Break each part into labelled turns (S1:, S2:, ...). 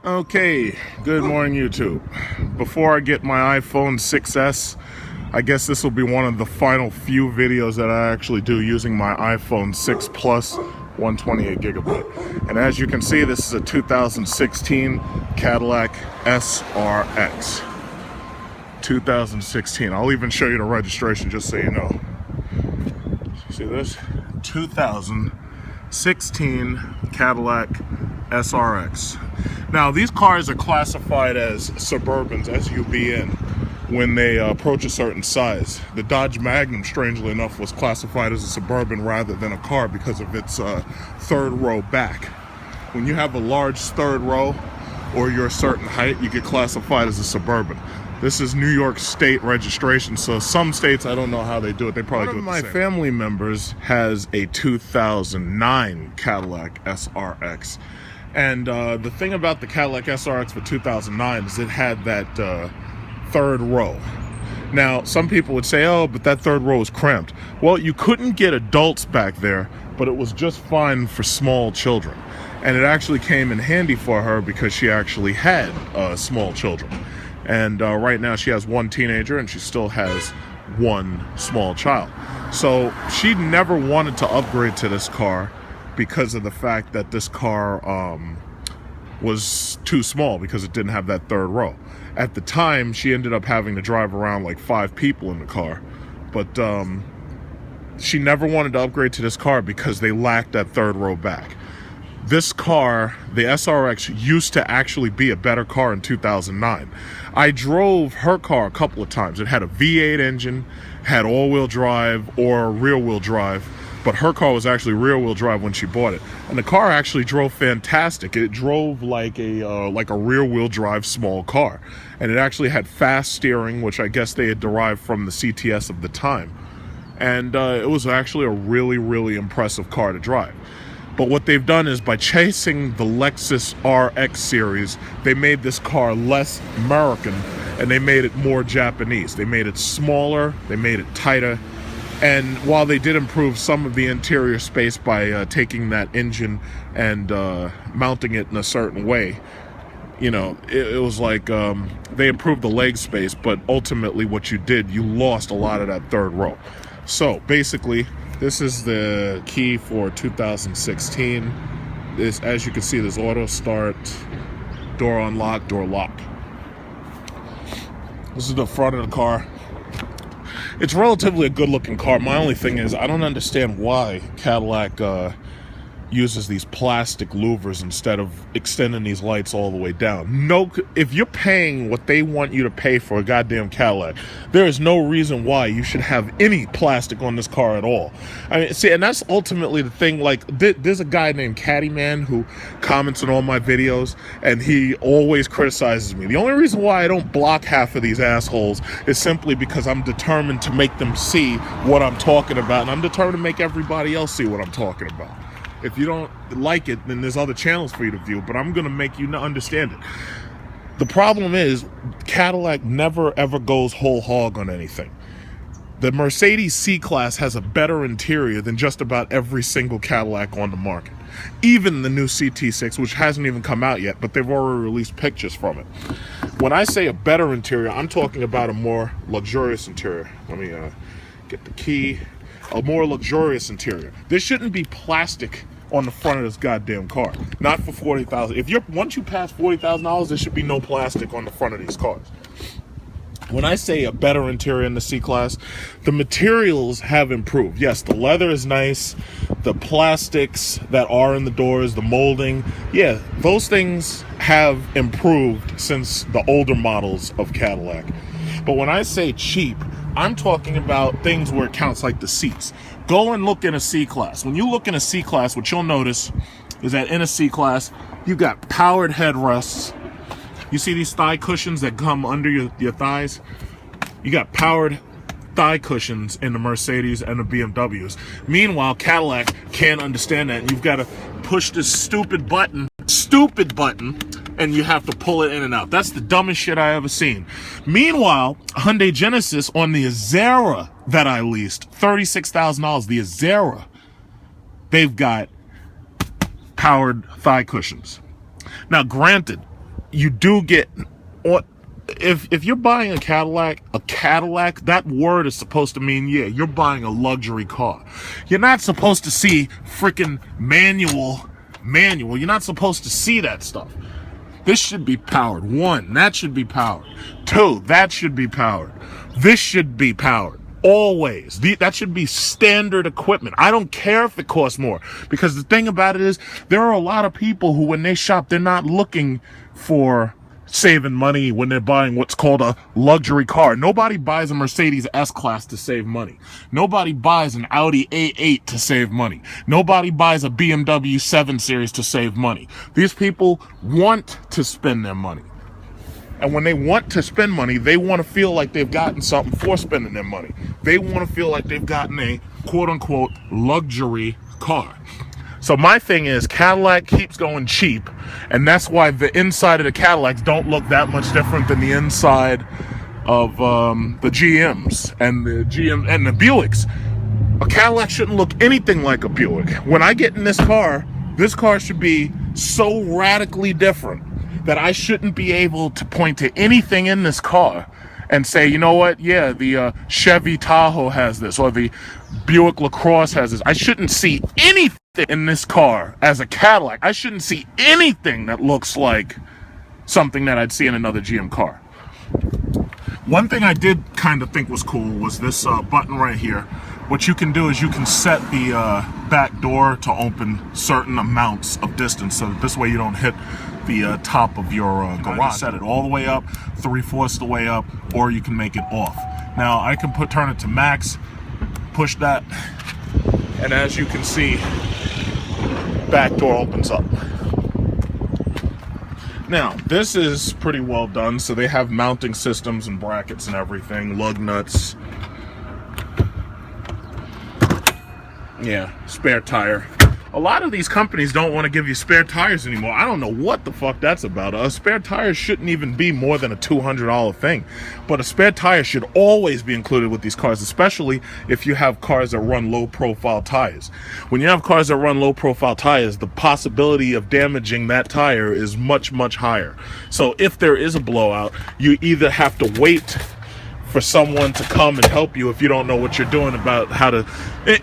S1: Okay, good morning YouTube. Before I get my iPhone 6s, I guess this will be one of the final few videos that I actually do using my iPhone 6 Plus 128 gigabit. And as you can see, this is a 2016 Cadillac SRX. 2016. I'll even show you the registration just so you know. See this? 2016 Cadillac SRX. Now, these cars are classified as Suburbans, S-U-B-N, when they approach a certain size. The Dodge Magnum, strangely enough, was classified as a Suburban rather than a car because of its third row back. When you have a large third row or you're a certain height, you get classified as a Suburban. This is New York State registration, so some states, I don't know how they do it. They probably do it the same. One of my family members has a 2009 Cadillac SRX. And the thing about the Cadillac SRX for 2009 is it had that third row. Now, some people would say, oh, but that third row was cramped. Well, you couldn't get adults back there, but it was just fine for small children. And it actually came in handy for her because she actually had small children. And right now she has one teenager and she still has one small child. So she never wanted to upgrade to this car because of the fact that this car was too small because it didn't have that third row. At the time, she ended up having to drive around like 5 people in the car. But she never wanted to upgrade to this car because they lacked that third row back. This car, the SRX, used to actually be a better car in 2009. I drove her car a couple of times. It had a V8 engine, had all-wheel drive or rear-wheel drive, but her car was actually rear-wheel drive when she bought it. And the car actually drove fantastic. It drove like a rear-wheel drive small car. And it actually had fast steering, which I guess they had derived from the CTS of the time. And it was actually a really, really impressive car to drive. But what they've done is by chasing the Lexus RX series, they made this car less American and they made it more Japanese. They made it smaller, they made it tighter. And while they did improve some of the interior space by taking that engine and mounting it in a certain way, you know, it was like they improved the leg space, but ultimately what you did, you lost a lot of that third row. So basically, this is the key for 2016. This, as you can see, there's auto start, door unlock, door lock. This is the front of the car. It's relatively a good looking car. My only thing is I don't understand why Cadillac uses these plastic louvers instead of extending these lights all the way down. No, if you're paying what they want you to pay for a goddamn Cadillac, there is no reason why you should have any plastic on this car at all. I mean, see, and that's ultimately the thing. Like, there's a guy named Caddyman who comments on all my videos, and he always criticizes me. The only reason why I don't block half of these assholes is simply because I'm determined to make them see what I'm talking about, and I'm determined to make everybody else see what I'm talking about. If you don't like it, then there's other channels for you to view, but I'm going to make you understand it. The problem is, Cadillac never ever goes whole hog on anything. The Mercedes C-Class has a better interior than just about every single Cadillac on the market. Even the new CT6, which hasn't even come out yet, but they've already released pictures from it. When I say a better interior, I'm talking about a more luxurious interior. Let me get the key. A more luxurious interior. There shouldn't be plastic on the front of this goddamn car. Not for $40,000. Once you pass $40,000, there should be no plastic on the front of these cars. When I say a better interior in the C-Class, the materials have improved. Yes, the leather is nice. The plastics that are in the doors, the molding, yeah, those things have improved since the older models of Cadillac. But when I say cheap, I'm talking about things where it counts, like the seats. Go and look in a C-Class. When you look in a C-Class, what you'll notice is that in a C-Class, you've got powered headrests. You see these thigh cushions that come under your thighs? You got powered thigh cushions in the Mercedes and the BMWs. Meanwhile, Cadillac can't understand that. You've got to push this stupid button, and you have to pull it in and out. That's the dumbest shit I ever seen. Meanwhile, Hyundai Genesis on the Azera that I leased, $36,000, the Azera, they've got powered thigh cushions. Now, granted, you do get, if you're buying a Cadillac, that word is supposed to mean, yeah, you're buying a luxury car. You're not supposed to see freaking manual. You're not supposed to see that stuff. This should be powered. 1, that should be powered. 2, that should be powered. This should be powered. Always. That should be standard equipment. I don't care if it costs more. Because the thing about it is, there are a lot of people who, when they shop, they're not looking for saving money when they're buying what's called a luxury car. Nobody buys a Mercedes S-Class to save money. Nobody buys an Audi A8 to save money. Nobody buys a BMW 7 Series to save money. These people want to spend their money. And when they want to spend money, they want to feel like they've gotten something for spending their money. They want to feel like they've gotten a quote-unquote luxury car. So my thing is, Cadillac keeps going cheap, and that's why the inside of the Cadillacs don't look that much different than the inside of the GMs and the Buicks. A Cadillac shouldn't look anything like a Buick. When I get in this car should be so radically different that I shouldn't be able to point to anything in this car and say, you know what, yeah, the Chevy Tahoe has this, or the Buick LaCrosse has this. I shouldn't see anything in this car as a Cadillac. I shouldn't see anything that looks like something that I'd see in another GM car. One thing I did kind of think was cool was this button right here. What you can do is you can set the back door to open certain amounts of distance, so that this way you don't hit the top of your garage. Set it all the way up, 3/4 the way up, or you can make it off. Now I can turn it to max, push that, and as you can see, back door opens up. Now this is pretty well done, so they have mounting systems and brackets and everything, lug nuts. Yeah, spare tire. A lot of these companies don't want to give you spare tires anymore. I don't know what the fuck that's about. A spare tire shouldn't even be more than a $200 thing. But a spare tire should always be included with these cars, especially if you have cars that run low-profile tires. When you have cars that run low-profile tires, the possibility of damaging that tire is much, much higher. So if there is a blowout, you either have to wait for someone to come and help you if you don't know what you're doing about how to...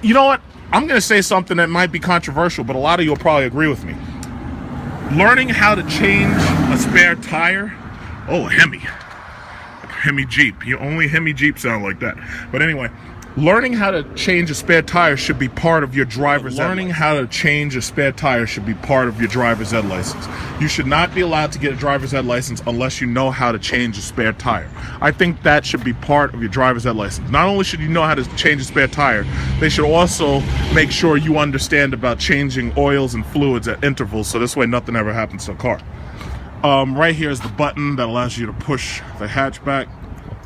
S1: You know what? I'm going to say something that might be controversial, but a lot of you will probably agree with me. Learning how to change a spare tire... Oh, Hemi Jeep. Only Hemi Jeep sound like that. But anyway, learning how to change a spare tire should be part of your driver's ed license. Learning how to change a spare tire should be part of your driver's ed license. You should not be allowed to get a driver's ed license unless you know how to change a spare tire. I think that should be part of your driver's ed license. Not only should you know how to change a spare tire, they should also make sure you understand about changing oils and fluids at intervals, so this way nothing ever happens to a car. Right here is the button that allows you to push the hatch back.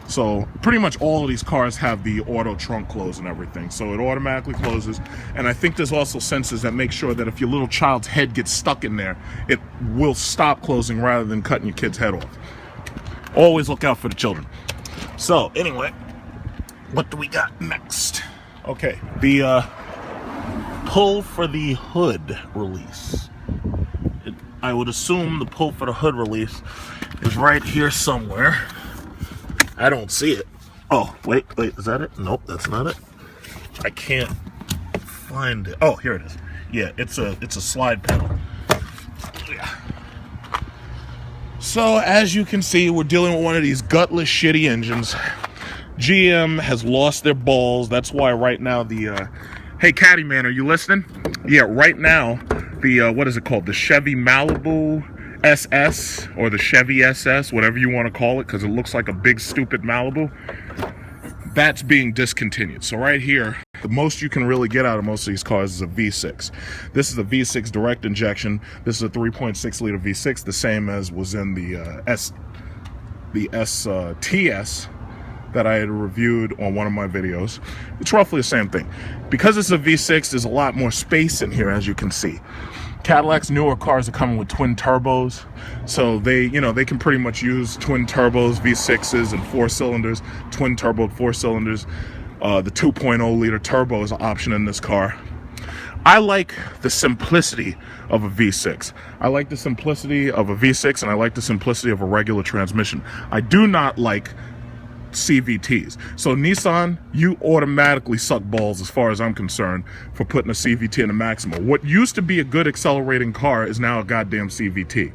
S1: So pretty much all of these cars have the auto trunk close and everything. So it automatically closes. And I think there's also sensors that make sure that if your little child's head gets stuck in there, it will stop closing rather than cutting your kid's head off. Always look out for the children. So anyway, what do we got next? Okay, the pull for the hood release. I would assume the pull for the hood release is right here somewhere. I don't see it. Oh, wait, is that it? Nope, that's not it. I can't find it. Oh, here it is. Yeah, it's a slide panel. Yeah. So, as you can see, we're dealing with one of these gutless, shitty engines. GM has lost their balls. That's why right now the... Hey, Caddy Man, are you listening? Yeah, right now, the, what is it called? The Chevy Malibu SS, or the Chevy SS, whatever you want to call it, because it looks like a big stupid Malibu, that's being discontinued. So right here, the most you can really get out of most of these cars is a V6. This is a V6 direct injection. This is a 3.6 liter V6, the same as was in the STS that I had reviewed on one of my videos. It's roughly the same thing. Because it's a V6, there's a lot more space in here, as you can see. Cadillac's newer cars are coming with twin turbos, so they can pretty much use twin turbos, V6s and 4 cylinders, twin turbo 4 cylinders. The 2.0 liter turbo is an option in this car. I like the simplicity of a V6. I like the simplicity of a V6, and I like the simplicity of a regular transmission. I do not like CVTs. So Nissan, you automatically suck balls as far as I'm concerned for putting a CVT in a Maxima. What used to be a good accelerating car is now a goddamn CVT.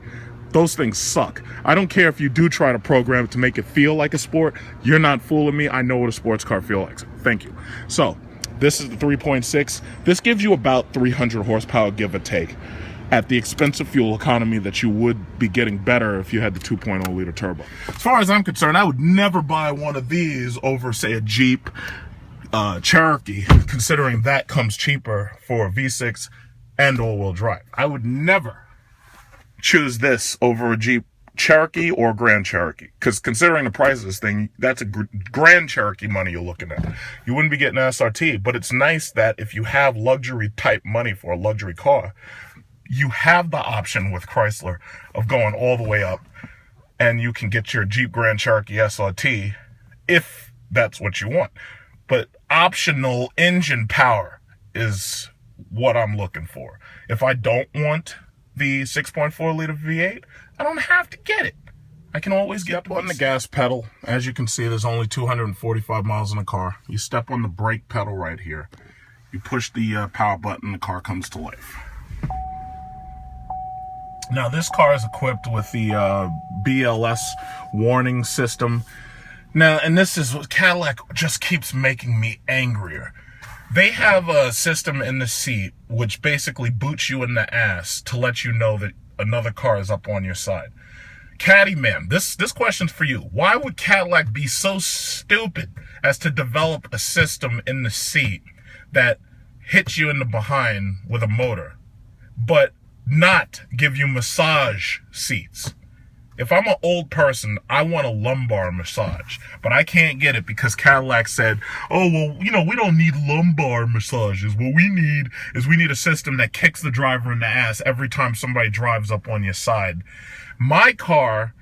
S1: Those things suck. I don't care if you do try to program it to make it feel like a sport. You're not fooling me. I know what a sports car feels like. Thank you. So this is the 3.6. This gives you about 300 horsepower, give or take, at the expensive fuel economy that you would be getting better if you had the 2.0 liter turbo. As far as I'm concerned, I would never buy one of these over, say, a Jeep Cherokee, considering that comes cheaper for a V6 and all-wheel drive. I would never choose this over a Jeep Cherokee or Grand Cherokee, because considering the price of this thing, that's a Grand Cherokee money you're looking at. You wouldn't be getting an SRT, but it's nice that if you have luxury type money for a luxury car, you have the option with Chrysler of going all the way up, and you can get your Jeep Grand Cherokee SRT if that's what you want. But optional engine power is what I'm looking for. If I don't want the 6.4 liter V8, I don't have to get it. I can always get on the gas pedal. As you can see, there's only 245 miles in the car. You step on the brake pedal right here. You push the power button, the car comes to life. Now, this car is equipped with the BLS warning system. Now, and this is what Cadillac just keeps making me angrier. They have a system in the seat which basically boots you in the ass to let you know that another car is up on your side. Caddy man, this question's for you. Why would Cadillac be so stupid as to develop a system in the seat that hits you in the behind with a motor, but not give you massage seats? If I'm an old person, I want a lumbar massage, but I can't get it because Cadillac said, oh, well, you know, we don't need lumbar massages. What we need is we need a system that kicks the driver in the ass every time somebody drives up on your side. My car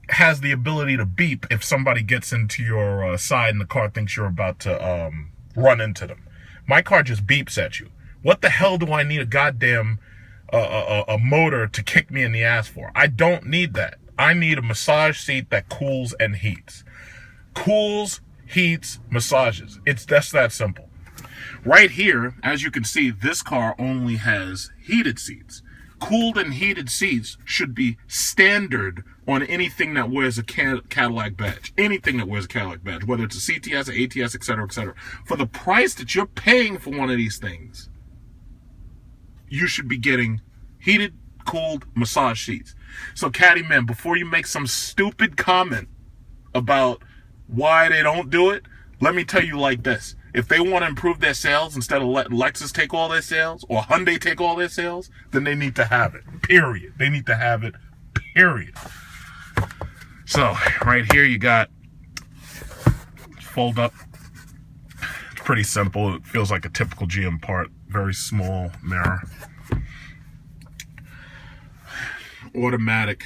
S1: has the ability to beep if somebody gets into your side and the car thinks you're about to run into them. My car just beeps at you. What the hell do I need a goddamn a motor to kick me in the ass for? I don't need that. I need a massage seat that cools and heats. Cools, heats, massages. It's just that simple. Right here, as you can see, this car only has heated seats. Cooled and heated seats should be standard on anything that wears a Cadillac badge. Anything that wears a Cadillac badge, whether it's a CTS, an ATS, etc., etc. For the price that you're paying for one of these things, you should be getting heated, cooled, massage seats. So, Caddy man, before you make some stupid comment about why they don't do it, let me tell you like this. If they want to improve their sales instead of letting Lexus take all their sales or Hyundai take all their sales, then they need to have it, period. They need to have it, period. So, right here you got fold up. It's pretty simple. It feels like a typical GM part. Very small mirror. Automatic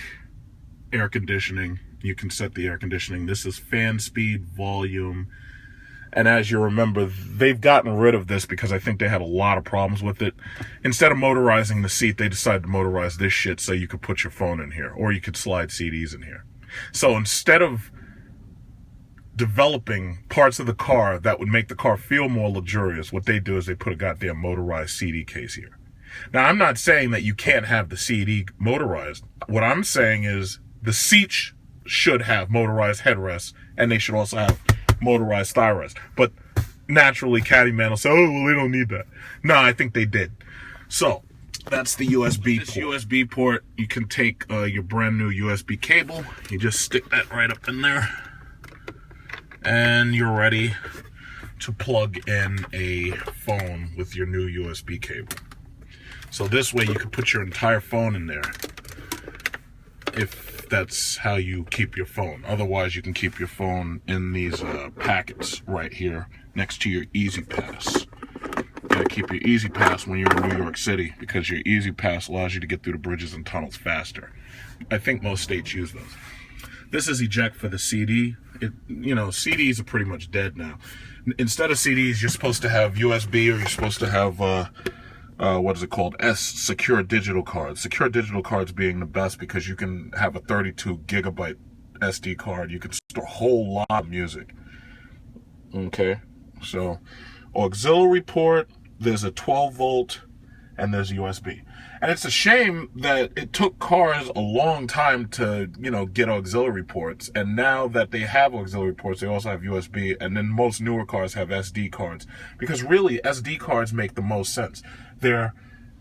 S1: air conditioning. You can set the air conditioning. This is fan speed, volume. And as you remember, they've gotten rid of this because I think they had a lot of problems with it. Instead of motorizing the seat, they decided to motorize this shit so you could put your phone in here, or you could slide CDs in here. So instead of developing parts of the car that would make the car feel more luxurious, what they do is they put a goddamn motorized CD case here. Now, I'm not saying that you can't have the CD motorized. What I'm saying is the seats should have motorized headrests, and they should also have motorized thigh rests. But naturally, Caddy man will say, oh, well, they don't need that. No, I think they did. So that's the USB port. This USB port, you can take your brand new USB cable. You just stick that right up in there, and you're ready to plug in a phone with your new USB cable. So this way you can put your entire phone in there if that's how you keep your phone. Otherwise, you can keep your phone in these packets right here next to your Easy Pass. You gotta keep your Easy Pass when you're in New York City because your Easy Pass allows you to get through the bridges and tunnels faster. I think most states use those. This is eject for the CD. CDs are pretty much dead now. Instead of CDs, you're supposed to have USB, or you're supposed to have what is it called? Secure digital cards. Secure digital cards being the best because you can have a 32 gigabyte SD card. You can store a whole lot of music. Okay, so auxiliary port, there's a 12 volt, and there's USB. And it's a shame that it took cars a long time to, get auxiliary ports. And now that they have auxiliary ports, they also have USB. And then most newer cars have SD cards. Because really, SD cards make the most sense. They're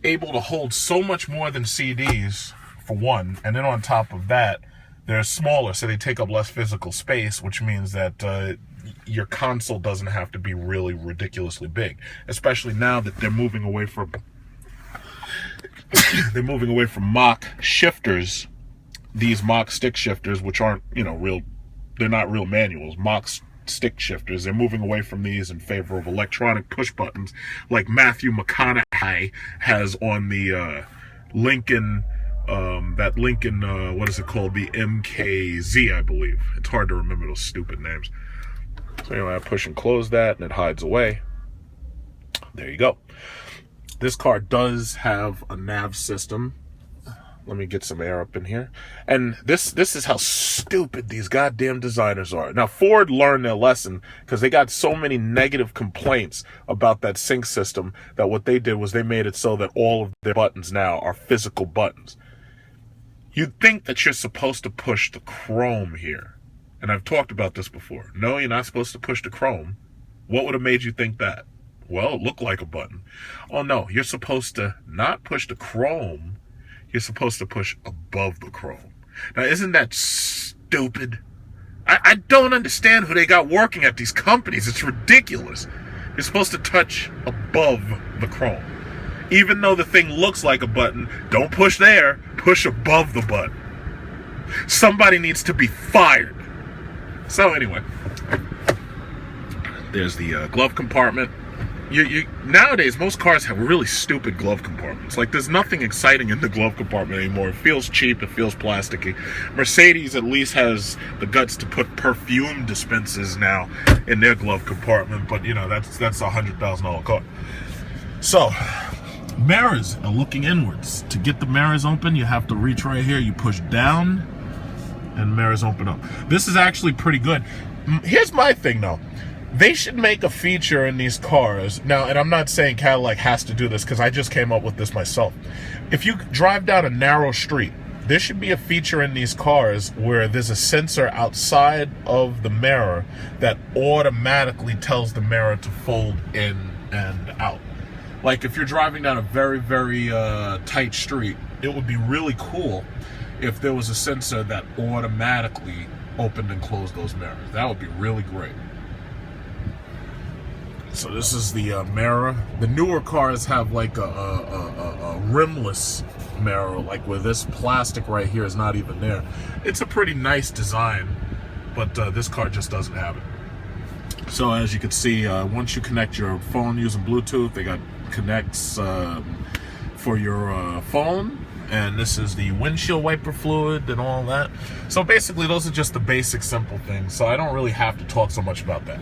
S1: able to hold so much more than CDs, for one. And then on top of that, they're smaller, so they take up less physical space, which means that your console doesn't have to be really ridiculously big. Especially now that they're moving away from Mach shifters, these Mach stick shifters, which aren't, they're not real manuals. Mach stick shifters, they're moving away from these in favor of electronic push buttons, like Matthew McConaughey has on the Lincoln, what is it called? The MKZ, I believe. It's hard to remember those stupid names. So anyway, I push and close that, and it hides away. There you go. This car does have a nav system. Let me get some air up in here. And this is how stupid these goddamn designers are. Now, Ford learned their lesson because they got so many negative complaints about that sync system that what they did was they made it so that all of their buttons now are physical buttons. You'd think that you're supposed to push the chrome here. And I've talked about this before. No, you're not supposed to push the chrome. What would have made you think that? Well, it looked like a button. Oh no, you're supposed to not push the chrome. You're supposed to push above the chrome. Now, isn't that stupid? I don't understand who they got working at these companies. It's ridiculous. You're supposed to touch above the chrome. Even though the thing looks like a button, don't push there, push above the button. Somebody needs to be fired. So anyway, there's the glove compartment. Nowadays, most cars have really stupid glove compartments. Like, there's nothing exciting in the glove compartment anymore. It feels cheap. It feels plasticky. Mercedes at least has the guts to put perfume dispensers now in their glove compartment. But, that's a $100,000 car. So, mirrors are looking inwards. To get the mirrors open, you have to reach right here. You push down, and mirrors open up. This is actually pretty good. Here's my thing, though. They should make a feature in these cars. Now, and I'm not saying Cadillac has to do this because I just came up with this myself. If you drive down a narrow street, there should be a feature in these cars where there's a sensor outside of the mirror that automatically tells the mirror to fold in and out. Like if you're driving down a very, very tight street, it would be really cool if there was a sensor that automatically opened and closed those mirrors. That would be really great. So this is the mirror. The newer cars have like a rimless mirror, like where this plastic right here is not even there. It's a pretty nice design, but this car just doesn't have it. So as you can see, once you connect your phone using Bluetooth, they got connects for your phone. And this is the windshield wiper fluid and all that. So basically, those are just the basic simple things. So I don't really have to talk so much about that.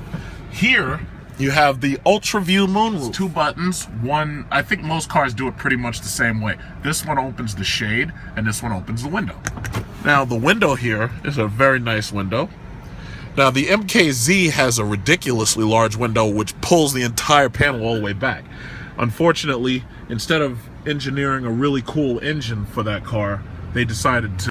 S1: Here, you have the Ultra View moonroof. 2 buttons. One, I think most cars do it pretty much the same way. This one opens the shade, and this one opens the window. Now, the window here is a very nice window. Now, the MKZ has a ridiculously large window, which pulls the entire panel all the way back. Unfortunately, instead of engineering a really cool engine for that car, they decided to,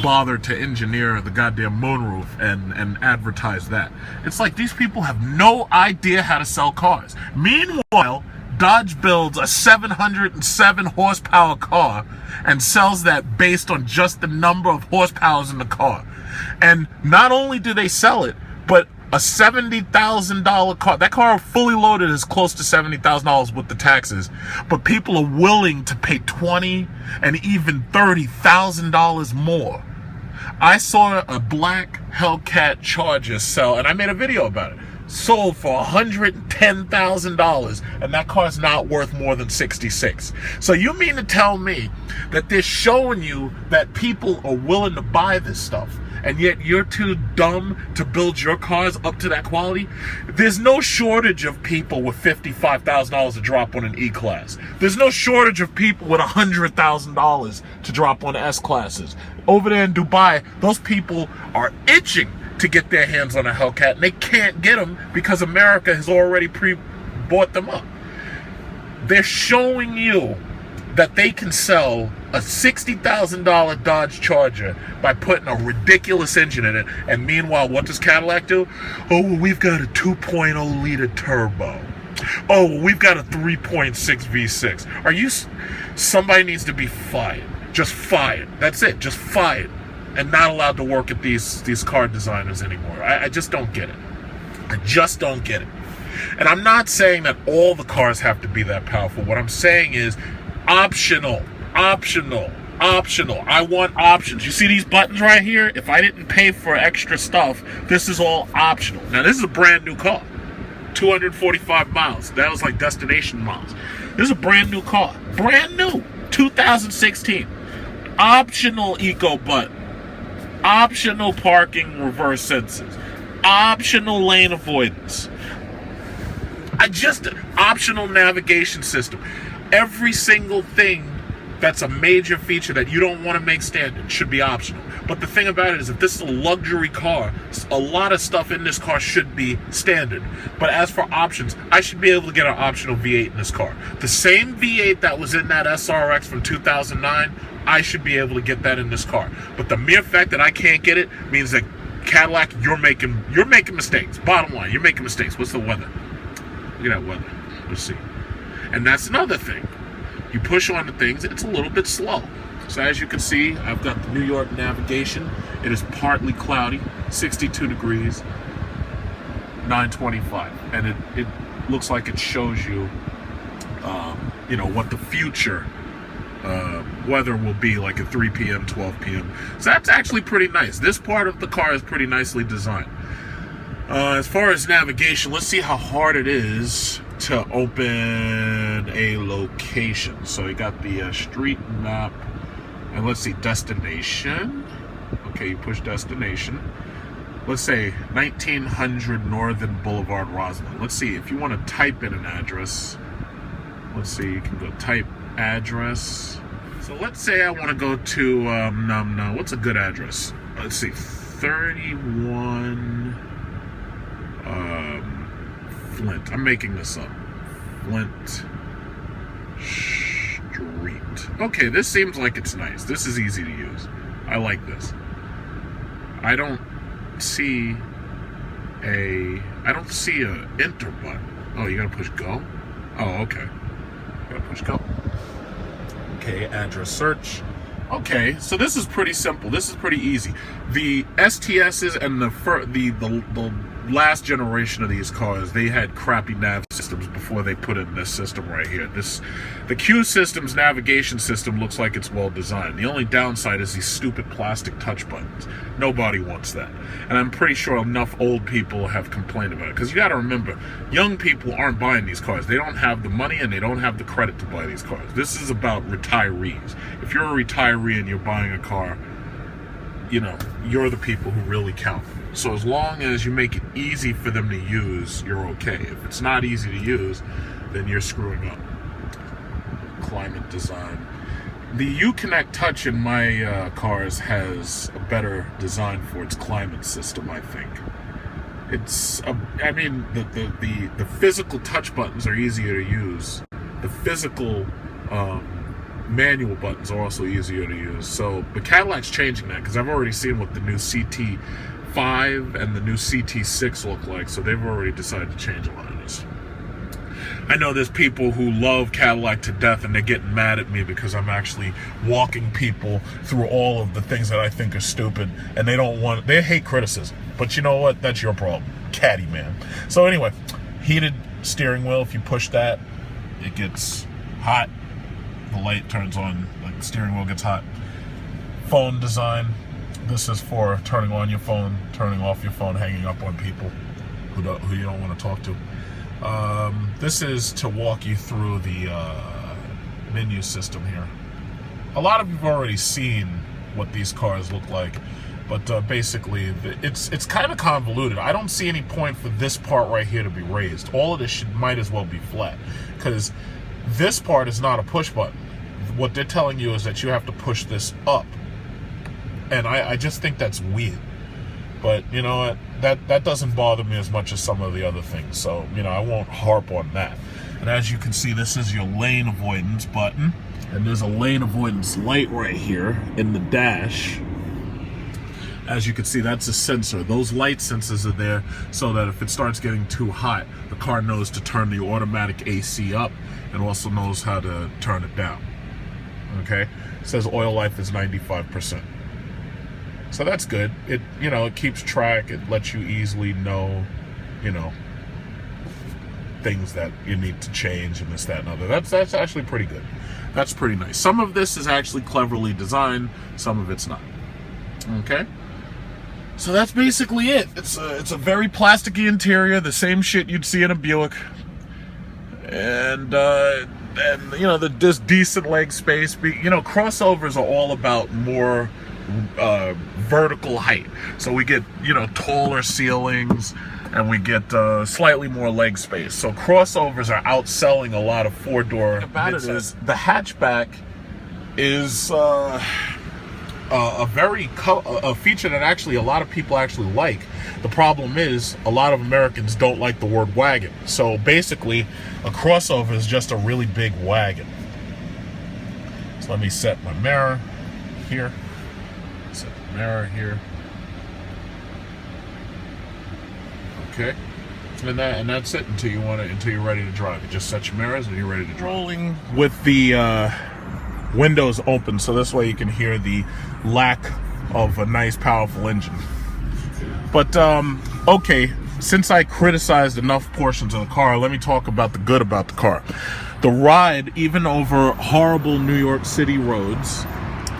S1: bother to engineer the goddamn moonroof and advertise that. It's like these people have no idea how to sell cars. Meanwhile, Dodge builds a 707 horsepower car and sells that based on just the number of horsepowers in the car. And not only do they sell it, but a $70,000 car, that car fully loaded is close to $70,000 with the taxes, but people are willing to pay $20,000 and even $30,000 more. I saw a black Hellcat Charger sell, and I made a video about it. sold for $110,000, and that car's not worth more than $66,000. So you mean to tell me that they're showing you that people are willing to buy this stuff, and yet you're too dumb to build your cars up to that quality? There's no shortage of people with $55,000 to drop on an E-Class. There's no shortage of people with $100,000 to drop on S-Classes. Over there in Dubai, those people are itching to get their hands on a Hellcat, and they can't get them because America has already bought them up. They're showing you that they can sell a $60,000 Dodge Charger by putting a ridiculous engine in it, and meanwhile, what does Cadillac do? Oh, well, we've got a 2.0 liter turbo. Oh, well, we've got a 3.6 V6. Are you... Somebody needs to be fired. Just fired. That's it. Just fired. And not allowed to work at these car designers anymore. I just don't get it. I just don't get it. And I'm not saying that all the cars have to be that powerful. What I'm saying is optional. Optional. Optional. I want options. You see these buttons right here? If I didn't pay for extra stuff, this is all optional. Now, this is a brand new car. 245 miles. That was like destination miles. This is a brand new car. Brand new. 2016. Optional eco button. Optional parking reverse sensors. Optional lane avoidance. Optional navigation system. Every single thing that's a major feature that you don't want to make standard should be optional. But the thing about it is, if this is a luxury car, a lot of stuff in this car should be standard. But as for options, I should be able to get an optional V8 in this car. The same V8 that was in that SRX from 2009, I should be able to get that in this car. But the mere fact that I can't get it means that Cadillac, you're making mistakes. Bottom line, you're making mistakes. What's the weather? Look at that weather. Let's see. And that's another thing. You push on the things, it's a little bit slow. So as you can see, I've got the New York navigation. It is partly cloudy, 62 degrees, 925. And it looks like it shows you, what the future weather will be like at 3 p.m., 12 p.m. So that's actually pretty nice. This part of the car is pretty nicely designed. As far as navigation, let's see how hard it is to open a location. So you got the street map, and let's see, destination. Okay, you push destination. Let's say 1900 Northern Boulevard, Roslyn. Let's see, if you want to type in an address, let's see, you can go type address. So let's say I want to go to, what's a good address? Let's see, 31 Flint. I'm making this up. Flint Street. Okay, this seems like it's nice. This is easy to use. I like this. I don't see a enter button. Oh, you gotta push go? Oh, okay. Gotta push go. Okay, address search. Okay, so this is pretty simple. This is pretty easy. The STSs and the last generation of these cars, they had crappy nav systems before they put in this system right here. The Q system's navigation system looks like it's well designed. The only downside is these stupid plastic touch buttons. Nobody wants that. And I'm pretty sure enough old people have complained about it. Because you got to remember, young people aren't buying these cars. They don't have the money and they don't have the credit to buy these cars. This is about retirees. If you're a retiree and you're buying a car, you're the people who really count. So as long as you make it easy for them to use, you're okay. If it's not easy to use, then you're screwing up. Climate design. The Uconnect Touch in my cars has a better design for its climate system, I think. The physical touch buttons are easier to use. The physical manual buttons are also easier to use. So the Cadillac's changing that, because I've already seen what the new CT5 and the new CT6 look like, so they've already decided to change a lot of this. I know there's people who love Cadillac to death and they're getting mad at me because I'm actually walking people through all of the things that I think are stupid, and they hate criticism. But you know what? That's your problem, Caddy man. So anyway, heated steering wheel. If you push that, it gets hot. The light turns on, like the steering wheel gets hot. Phone design. This is for turning on your phone, turning off your phone, hanging up on people. who you don't want to talk to. This is to walk you through the menu system here. A lot of you have already seen what these cars look like, but basically it's kind of convoluted. I don't see any point for this part right here to be raised. All of this might as well be flat, because this part is not a push button. What they're telling you is that you have to push this up, and I just think that's weird. But you know what, that doesn't bother me as much as some of the other things, so you know, I won't harp on that. And as you can see, this is your lane avoidance button, and there's a lane avoidance light right here in the dash. As you can see, that's a sensor. Those light sensors are there so that if it starts getting too hot, the car knows to turn the automatic AC up and also knows how to turn it down. Okay? It says oil life is 95%. So that's good. It, you know, it keeps track. It lets you easily know, you know, things that you need to change and this, that, and other. That's actually pretty good. That's pretty nice. Some of this is actually cleverly designed. Some of it's not. Okay? So that's basically it. It's a very plasticky interior, the same shit you'd see in a Buick, and you know, there's decent leg space. You know, crossovers are all about more vertical height, so we get, you know, taller ceilings, and we get slightly more leg space. So crossovers are outselling a lot of four-door. About it is the hatchback is a feature that actually a lot of people actually like. The problem is a lot of Americans don't like the word wagon. So basically, a crossover is just a really big wagon. So let me set my mirror here. Set the mirror here. Okay. And that's it until you're ready to drive. You just set your mirrors and you're ready to drive. Rolling with the windows open, so this way you can hear the lack of a nice powerful engine. But okay, since I criticized enough portions of the car, let me talk about the good about the car. The ride, even over horrible New York City roads,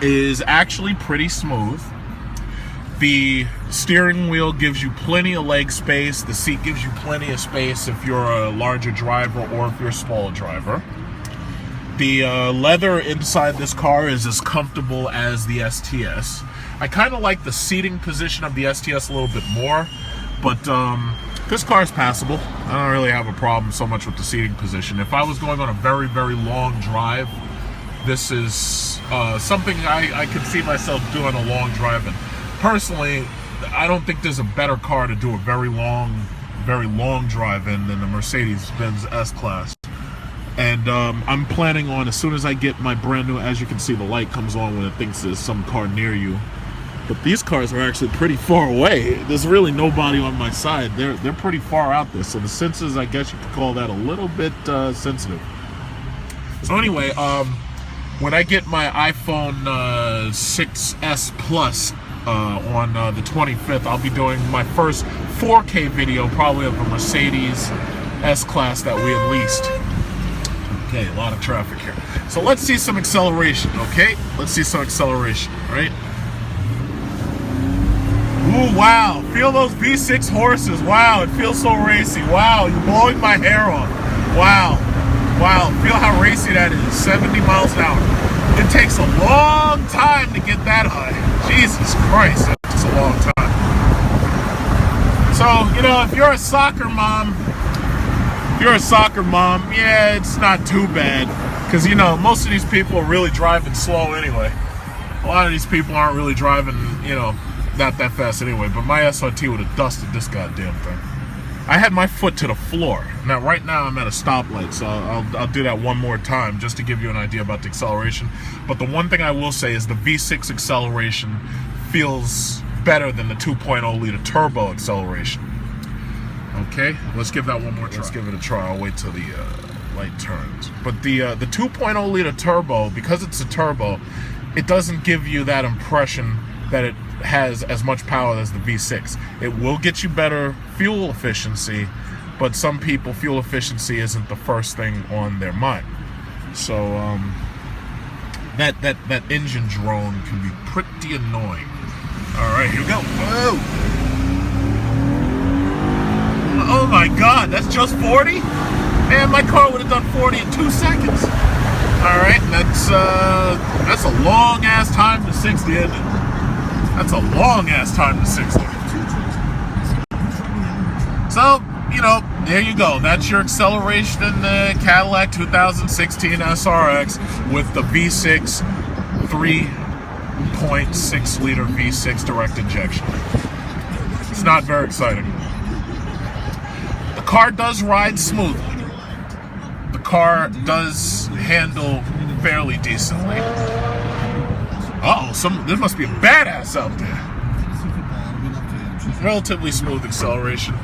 S1: is actually pretty smooth. The steering wheel gives you plenty of leg space. The seat gives you plenty of space if you're a larger driver or if you're a smaller driver. The leather inside this car is as comfortable as the STS. I kind of like the seating position of the STS a little bit more, but this car is passable. I don't really have a problem so much with the seating position. If I was going on a very, very long drive, this is something I could see myself doing a long drive in. Personally, I don't think there's a better car to do a very long drive in than the Mercedes-Benz S-Class. And I'm planning on, as soon as I get my brand new, as you can see, the light comes on when it thinks there's some car near you. But these cars are actually pretty far away. There's really nobody on my side. They're pretty far out there. So the sensors, I guess you could call that a little bit sensitive. So anyway, when I get my iPhone 6S Plus on the 25th, I'll be doing my first 4K video, probably of a Mercedes S-Class that we had leased. Okay, a lot of traffic here. So let's see some acceleration, okay? Let's see some acceleration, right? Ooh, wow. Feel those V6 horses. Wow, it feels so racy. Wow, you're blowing my hair off. Wow. Wow, feel how racy that is. 70 miles an hour. It takes a long time to get that high. Jesus Christ, that takes a long time. So, you know, if you're a soccer mom, yeah, it's not too bad. Because, you know, most of these people are really driving slow anyway. A lot of these people aren't really driving, you know, not that fast anyway. But my SRT would have dusted this goddamn thing. I had my foot to the floor. Now, right now, I'm at a stoplight, so I'll do that one more time just to give you an idea about the acceleration. But the one thing I will say is the V6 acceleration feels better than the 2.0 liter turbo acceleration. Okay, let's give that one more try. Let's give it a try. I'll wait till the light turns. But the 2.0 liter turbo, because it's a turbo, it doesn't give you that impression that it has as much power as the V6. It will get you better fuel efficiency, but some people, fuel efficiency isn't the first thing on their mind. So that engine drone can be pretty annoying. All right, here we go. Whoa! Oh my God, that's just 40? Man, my car would have done 40 in 2 seconds. All right, that's a long ass time to 60, isn't it? That's a long ass time to 60. So, you know, there you go. That's your acceleration in the Cadillac 2016 SRX with the V6 3.6 liter V6 direct injection. It's not very exciting. The car does ride smoothly. The car does handle fairly decently. There must be a badass out there. Relatively smooth acceleration.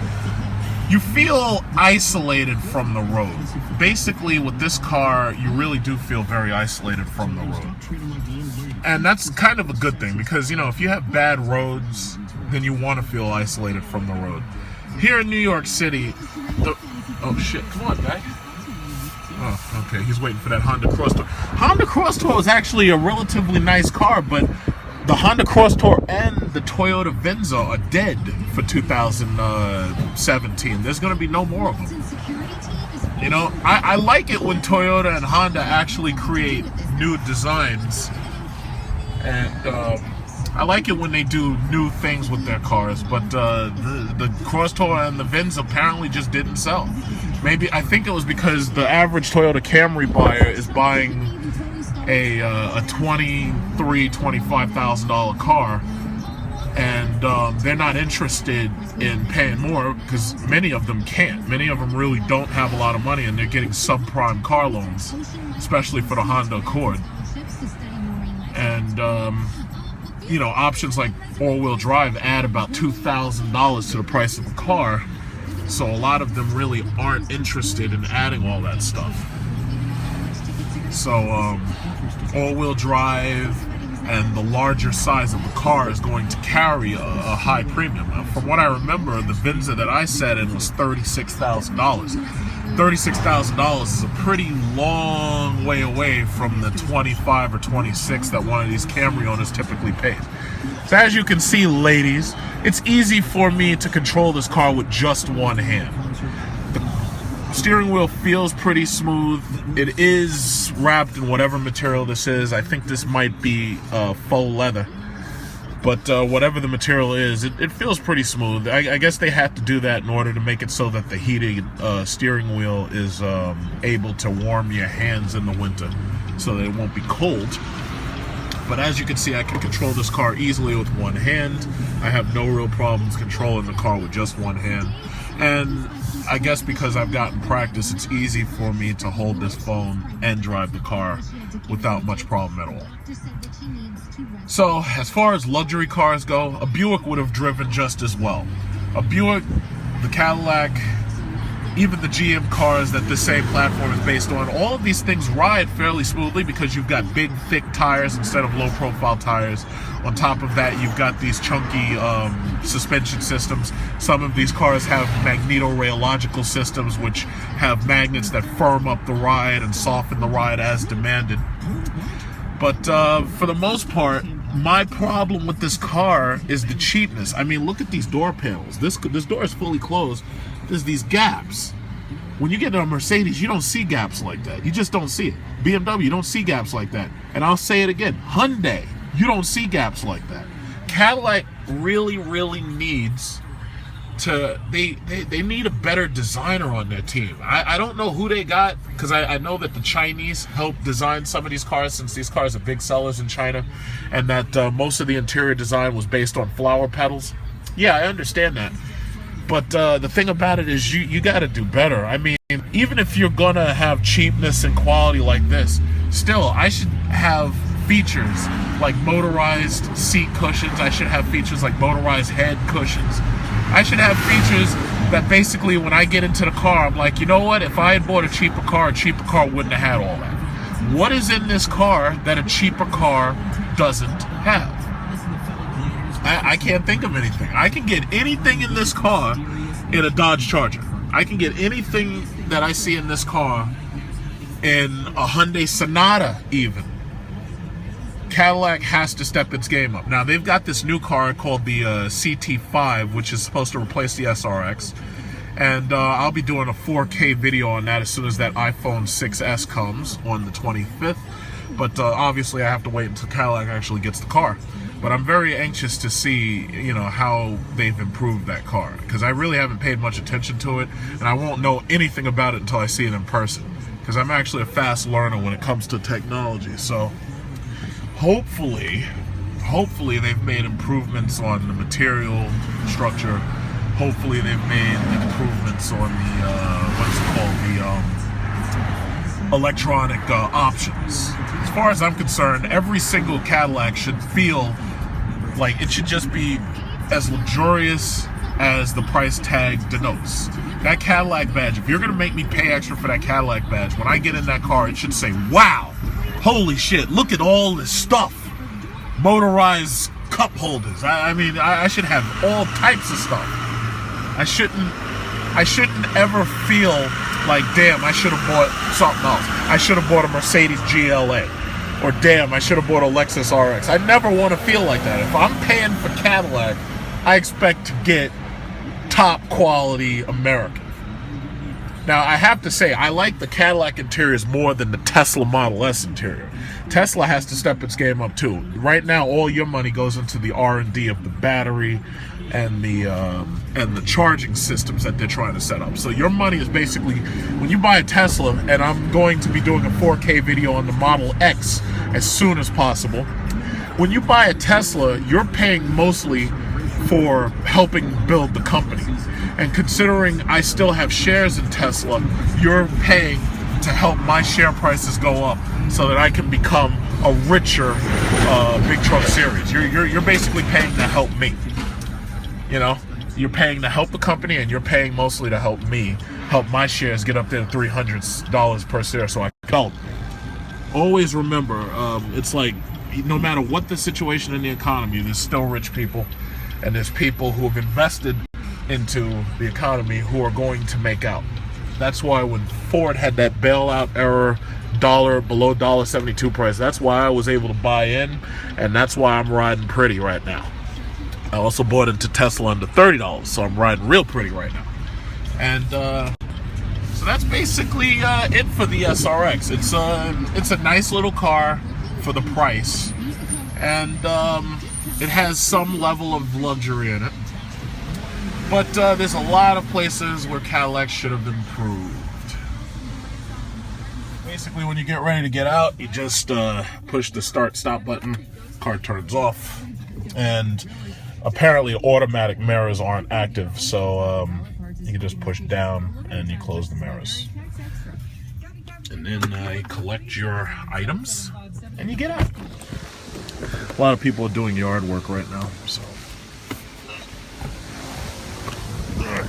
S1: You feel isolated from the road. Basically, with this car, you really do feel very isolated from the road. And that's kind of a good thing because, you know, if you have bad roads, then you want to feel isolated from the road. Here in New York City, oh shit, come on, guy. Oh, okay, he's waiting for that Honda Crosstour. Honda Crosstour is actually a relatively nice car, but the Honda Crosstour and the Toyota Venza are dead for 2017. There's going to be no more of them. You know, I like it when Toyota and Honda actually create new designs. And I like it when they do new things with their cars. But the Crosstour and the Venza apparently just didn't sell. Maybe, I think it was because the average Toyota Camry buyer is buying a $23,000, $25,000 car, and they're not interested in paying more because many of them can't. Many of them really don't have a lot of money, and they're getting subprime car loans, especially for the Honda Accord. And you know, options like all-wheel drive add about $2,000 to the price of a car, so a lot of them really aren't interested in adding all that stuff. So all-wheel drive and the larger size of the car is going to carry a high premium. From what I remember, the Venza that I sat in was $36,000. $36,000 is a pretty long way away from the 25 or 26 that one of these Camry owners typically pays. So as you can see, ladies, it's easy for me to control this car with just one hand. The steering wheel feels pretty smooth. It is wrapped in whatever material this is. I think this might be faux leather. But whatever the material is, it feels pretty smooth. I guess they had to do that in order to make it so that the heated steering wheel is able to warm your hands in the winter so that it won't be cold. But as you can see, I can control this car easily with one hand. I have no real problems controlling the car with just one hand. And I guess because I've gotten practice, it's easy for me to hold this phone and drive the car without much problem at all. So, as far as luxury cars go, a Buick would have driven just as well. A Buick, the Cadillac, even the GM cars that this same platform is based on, all of these things ride fairly smoothly because you've got big, thick tires instead of low-profile tires. On top of that, you've got these chunky suspension systems. Some of these cars have magnetorheological systems, which have magnets that firm up the ride and soften the ride as demanded. But for the most part, my problem with this car is the cheapness. I mean, look at these door panels. This door is fully closed. There's these gaps. When you get a Mercedes, you don't see gaps like that. You just don't see it. BMW, you don't see gaps like that. And I'll say it again, Hyundai, you don't see gaps like that. Cadillac really, really needs to, they need a better designer on their team. I don't know who they got, because I know that the Chinese helped design some of these cars, since these cars are big sellers in China, and that most of the interior design was based on flower petals. Yeah, I understand that. But the thing about it is you got to do better. I mean, even if you're going to have cheapness and quality like this, still, I should have features like motorized seat cushions. I should have features like motorized head cushions. I should have features that basically when I get into the car, I'm like, you know what? If I had bought a cheaper car wouldn't have had all that. What is in this car that a cheaper car doesn't have? I can't think of anything. I can get anything in this car in a Dodge Charger. I can get anything that I see in this car in a Hyundai Sonata even. Cadillac has to step its game up. Now, they've got this new car called the CT5, which is supposed to replace the SRX. And I'll be doing a 4K video on that as soon as that iPhone 6s comes on the 25th. But obviously I have to wait until Cadillac actually gets the car. But I'm very anxious to see, you know, how they've improved that car, because I really haven't paid much attention to it, and I won't know anything about it until I see it in person, because I'm actually a fast learner when it comes to technology. So hopefully they've made improvements on the material structure. Hopefully they've made improvements on the electronic options. As far as I'm concerned, every single Cadillac should feel like it should just be as luxurious as the price tag denotes. That Cadillac badge, if you're gonna make me pay extra for that Cadillac badge, when I get in that car, it should say, wow, holy shit, look at all this stuff. Motorized cup holders. I mean, I should have all types of stuff. I shouldn't ever feel like, damn, I should have bought something else. I should have bought a Mercedes GLA. Or damn, I should have bought a Lexus RX. I never want to feel like that. If I'm paying for Cadillac, I expect to get top quality American. Now, I have to say, I like the Cadillac interiors more than the Tesla Model S interior. Tesla has to step its game up too. Right now, all your money goes into the R&D of the battery and the charging systems that they're trying to set up. So your money is basically, when you buy a Tesla, and I'm going to be doing a 4K video on the Model X as soon as possible. When you buy a Tesla, you're paying mostly for helping build the company. And considering I still have shares in Tesla, you're paying to help my share prices go up so that I can become a richer big truck series. You're basically paying to help me. You know, you're paying to help the company, and you're paying mostly to help me, help my shares get up there to $300 per share so I can help. Always remember, it's like, no matter what the situation in the economy, there's still rich people, and there's people who have invested into the economy who are going to make out. That's why when Ford had that bailout error below $1.72 price, that's why I was able to buy in, and that's why I'm riding pretty right now. I also bought into Tesla under $30, so I'm riding real pretty right now. And so that's basically it for the SRX. It's a nice little car for the price, and it has some level of luxury in it. But there's a lot of places where Cadillac should have improved. Basically, when you get ready to get out, you just push the start-stop button, car turns off, and apparently automatic mirrors aren't active, so you can just push down and you close the mirrors. And then you collect your items and you get out. A lot of people are doing yard work right now, so. And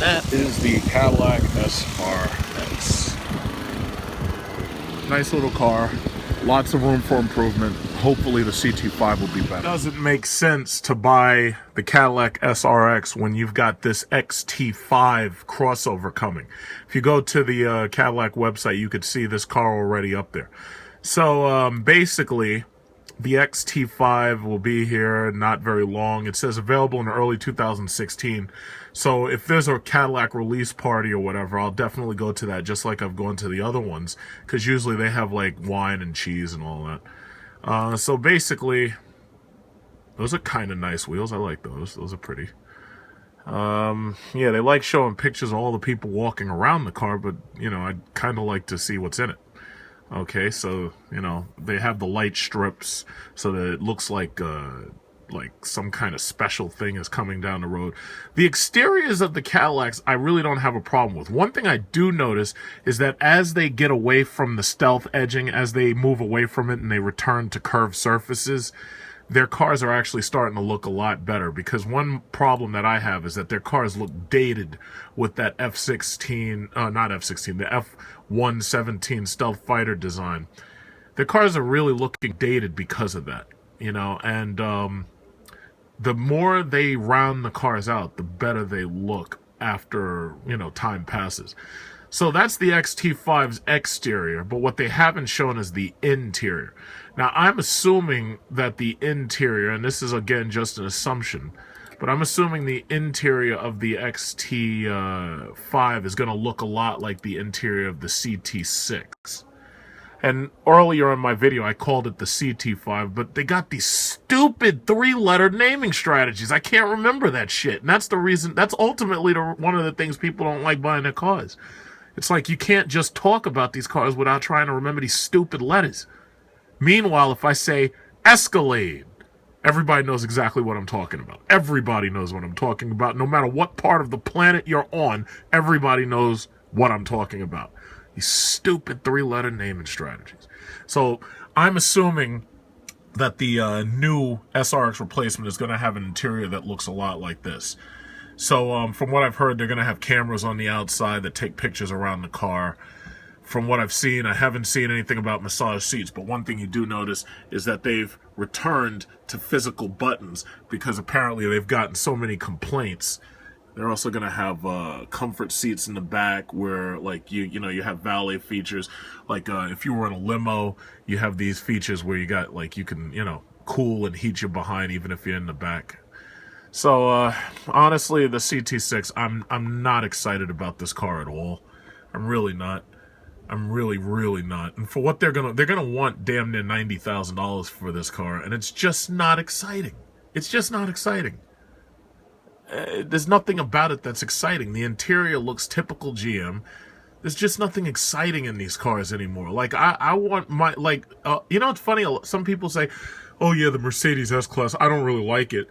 S1: that is the Cadillac SRX. Nice little car, lots of room for improvement. Hopefully the CT5 will be better. It doesn't make sense to buy the Cadillac SRX when you've got this XT5 crossover coming. If you go to the Cadillac website, you could see this car already up there. So basically, the XT5 will be here not very long. It says available in early 2016. So if there's a Cadillac release party or whatever, I'll definitely go to that, just like I've gone to the other ones, because usually they have like wine and cheese and all that. So basically, those are kind of nice wheels. I like those. Those are pretty. Yeah, they like showing pictures of all the people walking around the car, but, you know, I'd kind of like to see what's in it. Okay, so, you know, they have the light strips so that it looks like some kind of special thing is coming down the road. The exteriors of the Cadillacs, I really don't have a problem with. One thing I do notice is that as they get away from the stealth edging, as they move away from it and they return to curved surfaces, their cars are actually starting to look a lot better, because one problem that I have is that their cars look dated with that the F-117 stealth fighter design. Their cars are really looking dated because of that, you know, and the more they round the cars out, the better they look after, you know, time passes. So that's the XT5's exterior, but what they haven't shown is the interior. Now, I'm assuming that the interior, and this is again just an assumption, But I'm assuming the interior of the XT5 is going to look a lot like the interior of the CT6. And earlier in my video, I called it the CT5, but they got these stupid 3-letter naming strategies. I can't remember that shit. And that's the reason, that's ultimately one of the things people don't like buying their cars. It's like you can't just talk about these cars without trying to remember these stupid letters. Meanwhile, if I say Escalade, everybody knows exactly what I'm talking about. Everybody knows what I'm talking about. No matter what part of the planet you're on, everybody knows what I'm talking about. These stupid 3-letter naming strategies. So I'm assuming that the new SRX replacement is going to have an interior that looks a lot like this. So from what I've heard, they're going to have cameras on the outside that take pictures around the car. From what I've seen, I haven't seen anything about massage seats, but one thing you do notice is that they've returned to physical buttons because apparently they've gotten so many complaints. They're also going to have comfort seats in the back where, like, you have valet features. Like, if you were in a limo, you have these features where you got, like, you can, cool and heat your behind even if you're in the back. So, honestly, the CT6, I'm not excited about this car at all. I'm really not. I'm really, really not. And for what they're gonna want damn near $90,000 for this car, and it's just not exciting. It's just not exciting. There's nothing about it that's exciting. The interior looks typical GM. There's just nothing exciting in these cars anymore. Like I want my it's funny. Some people say, "Oh yeah, the Mercedes S-Class. I don't really like it."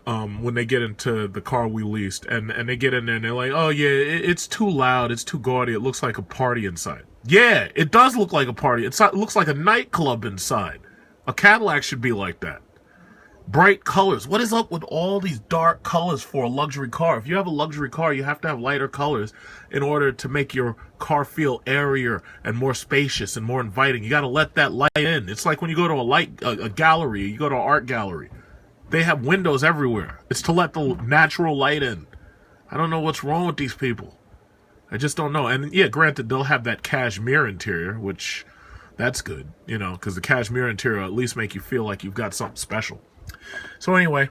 S1: When they get into the car we leased, and they get in there and they're like, "Oh yeah, it's too loud. It's too gaudy. It looks like a party inside." Yeah, it does look like a party. It looks like a nightclub inside. A Cadillac should be like that. Bright colors. What is up with all these dark colors for a luxury car? If you have a luxury car, you have to have lighter colors in order to make your car feel airier and more spacious and more inviting. You got to let that light in. It's like when you go to a gallery, you go to an art gallery. They have windows everywhere. It's to let the natural light in. I don't know what's wrong with these people. I just don't know. And yeah, granted, they'll have that cashmere interior, which that's good, because the cashmere interior at least make you feel like you've got something special. So anyway,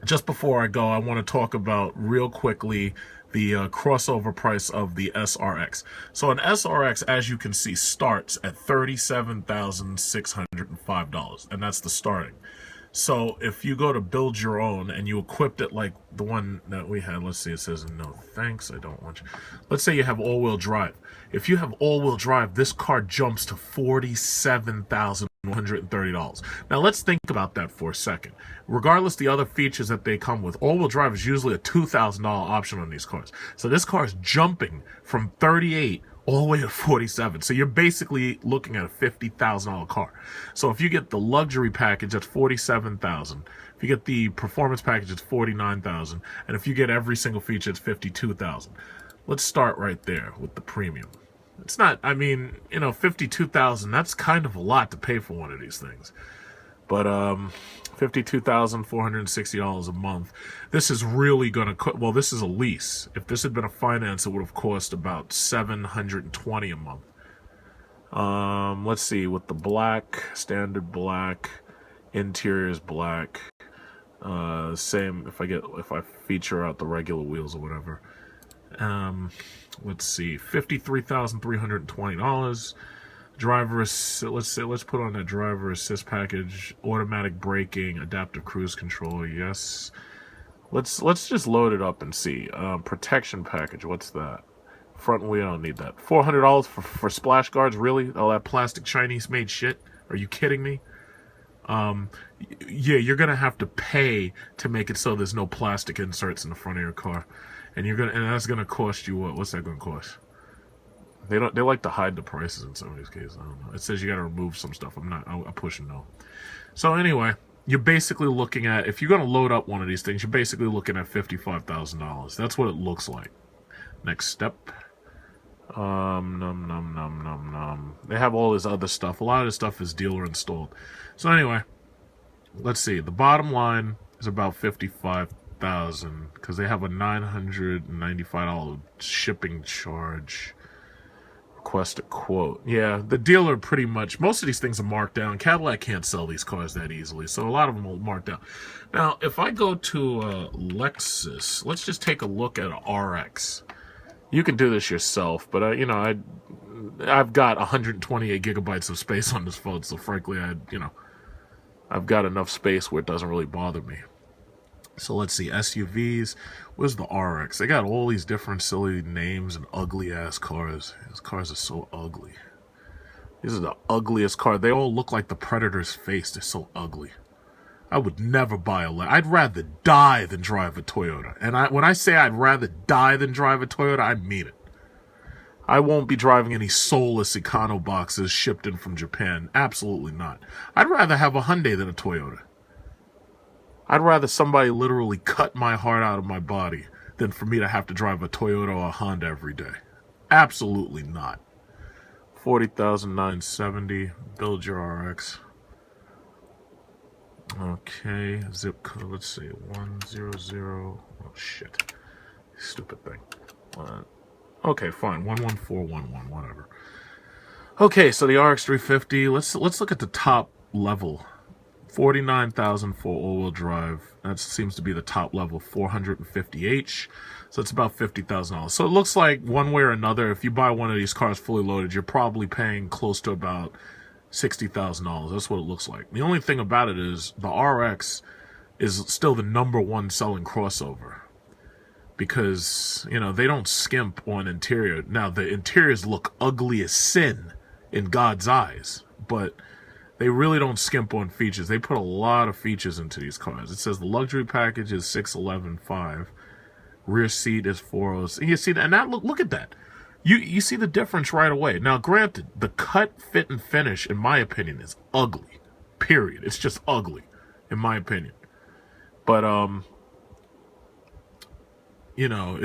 S1: just before I go, I want to talk about real quickly the crossover price of the SRX. So an SRX, as you can see, starts at $37,605, and that's the starting. So if you go to build your own and you equipped it like the one that we had, let's see, it says no thanks, I don't want you. Let's say you have all-wheel drive. If you have all-wheel drive, this car jumps to $47,130. Now let's think about that for a second. Regardless the other features that they come with, all-wheel drive is usually a $2,000 option on these cars. So this car is jumping from 38 all the way to 47. So you're basically looking at a $50,000 car. So if you get the luxury package, that's $47,000. If you get the performance package, it's $49,000. And if you get every single feature, it's $52,000. Let's start right there with the premium. It's not, $52,000, that's kind of a lot to pay for one of these things. But $52,460 a month. This is really going to, well, this is a lease. If this had been a finance, it would have cost about $720 a month. Let's see, with the black, standard black, interior is black. Same if I feature out the regular wheels or whatever. Let's see, $53,320. Driver assist, let's put on that driver assist package, automatic braking, adaptive cruise control, yes. Let's just load it up and see. Protection package, what's that? Front wheel, I don't need that. $400 for splash guards, really? All that plastic Chinese made shit? Are you kidding me? Yeah, you're gonna have to pay to make it so there's no plastic inserts in the front of your car. And that's gonna cost you what? What's that gonna cost? They like to hide the prices in some of these cases. I don't know. It says you got to remove some stuff. I'm pushing no. So anyway, you're basically looking at, if you're going to load up one of these things, you're basically looking at $55,000. That's what it looks like. Next step. They have all this other stuff. A lot of this stuff is dealer installed. So anyway, let's see. The bottom line is about $55,000 because they have a $995 shipping charge. request a quote. Yeah, the dealer pretty much, most of these things are marked down. Cadillac can't sell these cars that easily, so a lot of them will mark down. Now, if I go to Lexus, let's just take a look at an RX. You can do this yourself, but you know, I've got 128 gigabytes of space on this phone, so frankly, I've got enough space where it doesn't really bother me. So let's see, SUVs. Where's the RX? They got all these different silly names and ugly ass cars. These cars are so ugly. These are the ugliest cars. They all look like the Predator's face. They're so ugly. I would never buy a Lexus. I'd rather die than drive a Toyota. And when I say I'd rather die than drive a Toyota, I mean it. I won't be driving any soulless Econo boxes shipped in from Japan. Absolutely not. I'd rather have a Hyundai than a Toyota. I'd rather somebody literally cut my heart out of my body than for me to have to drive a Toyota or a Honda every day. Absolutely not. 40,970. Build your RX. Okay, zip code, let's see, 100, oh shit, stupid thing. Okay, fine, 11411, whatever. Okay, so the RX 350, let's look at the top level. 49,000 for all-wheel drive. That seems to be the top level, 450H. So it's about $50,000. So it looks like one way or another, if you buy one of these cars fully loaded, you're probably paying close to about $60,000. That's what it looks like. The only thing about it is the RX is still the #1 selling crossover because, you know, they don't skimp on interior. Now, the interiors look ugly as sin in God's eyes, but they really don't skimp on features. They put a lot of features into these cars. It says the luxury package is $611,500. Rear seat is $406,000. You see that? And now look at that. You see the difference right away. Now, granted, the cut, fit, and finish, in my opinion, is ugly. Period. It's just ugly, in my opinion. But you know,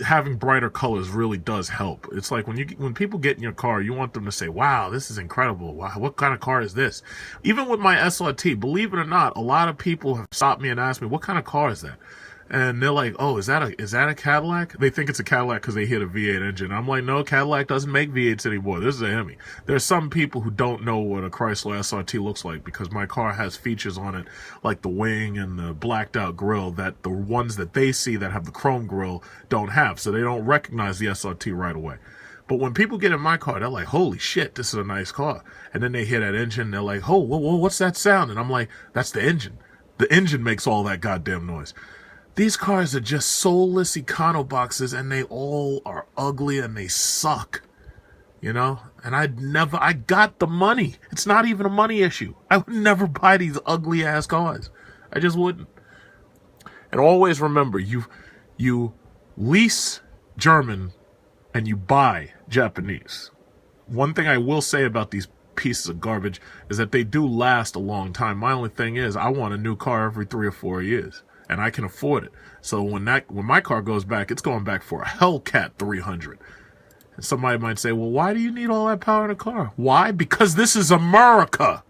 S1: having brighter colors really does help. It's like when people get in your car, you want them to say, "Wow, this is incredible. Wow, what kind of car is this?" Even with my SRT, believe it or not, a lot of people have stopped me and asked me, "What kind of car is that?" And they're like, "Oh, is that a Cadillac?" They think it's a Cadillac because they hear the V8 engine. I'm like, no, Cadillac doesn't make V8s anymore. This is a Hemi. There's some people who don't know what a Chrysler SRT looks like because my car has features on it like the wing and the blacked out grille that the ones that they see that have the chrome grille don't have. So they don't recognize the SRT right away. But when people get in my car, they're like, "Holy shit, this is a nice car." And then they hear that engine. They're like, "Oh, whoa, what's that sound?" And I'm like, "That's the engine. The engine makes all that goddamn noise." These cars are just soulless Econo boxes, and they all are ugly and they suck, you know? And I got the money. It's not even a money issue. I would never buy these ugly ass cars. I just wouldn't. And always remember, you lease German and you buy Japanese. One thing I will say about these pieces of garbage is that they do last a long time. My only thing is I want a new car every 3 or 4 years. And I can afford it. So when my car goes back, it's going back for a Hellcat 300. And somebody might say, "Well, why do you need all that power in a car?" Why? Because this is America.